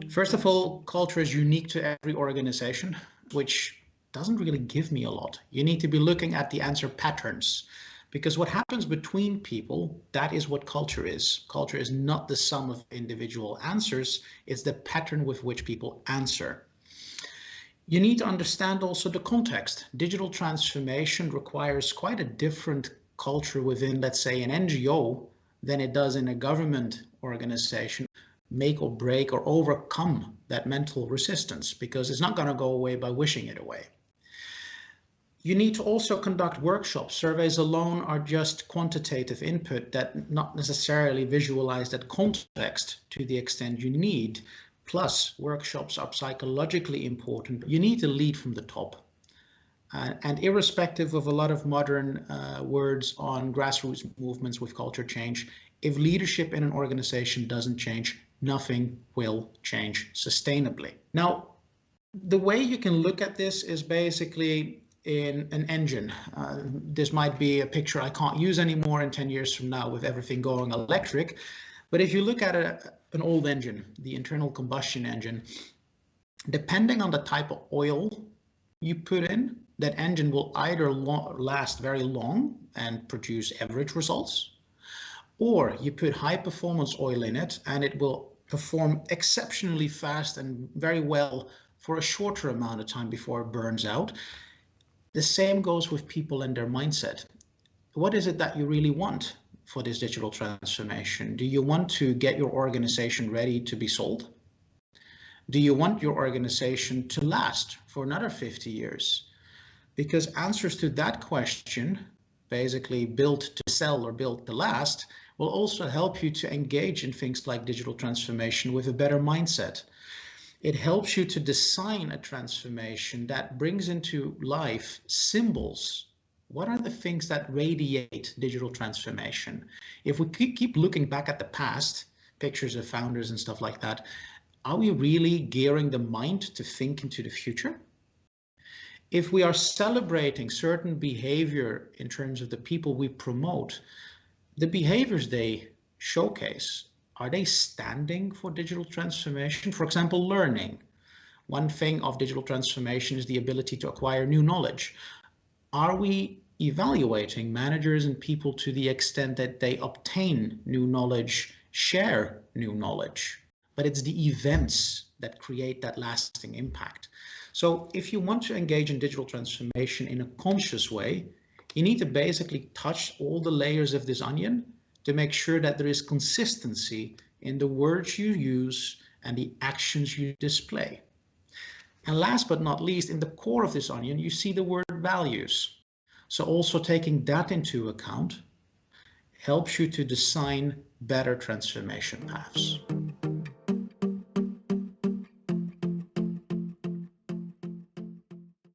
First of all, culture is unique to every organization, which doesn't really give me a lot. You need to be looking at the answer patterns, because what happens between people, that is what culture is. Culture is not the sum of individual answers, it's the pattern with which people answer. You need to understand also the context. Digital transformation requires quite a different culture within, let's say, an NGO than it does in a government organization. Make or break or overcome that mental resistance, because it's not going to go away by wishing it away. You need to also conduct workshops. Surveys alone are just quantitative input that not necessarily visualize that context to the extent you need. Plus, workshops are psychologically important. You need to lead from the top. And irrespective of a lot of modern words on grassroots movements with culture change, if leadership in an organization doesn't change, nothing will change sustainably. Now, the way you can look at this is basically in an engine. This might be a picture I can't use anymore in 10 years from now with everything going electric. But if you look at an old engine, the internal combustion engine, depending on the type of oil you put in, that engine will either last very long and produce average results, or you put high performance oil in it and it will perform exceptionally fast and very well for a shorter amount of time before it burns out. The same goes with people and their mindset. What is it that you really want for this digital transformation? Do you want to get your organization ready to be sold? Do you want your organization to last for another 50 years? Because answers to that question, basically built to sell or built to last, will also help you to engage in things like digital transformation with a better mindset. It helps you to design a transformation that brings into life symbols. What are the things that radiate digital transformation? If we keep looking back at the past, pictures of founders and stuff like that, are we really gearing the mind to think into the future? If we are celebrating certain behavior in terms of the people we promote, the behaviors they showcase, are they standing for digital transformation? For example, learning. One thing of digital transformation is the ability to acquire new knowledge. Are we evaluating managers and people to the extent that they obtain new knowledge, share new knowledge? But it's the events that create that lasting impact. So if you want to engage in digital transformation in a conscious way, you need to basically touch all the layers of this onion to make sure that there is consistency in the words you use and the actions you display. And last but not least, in the core of this onion, you see the word values. So also taking that into account helps you to design better transformation paths.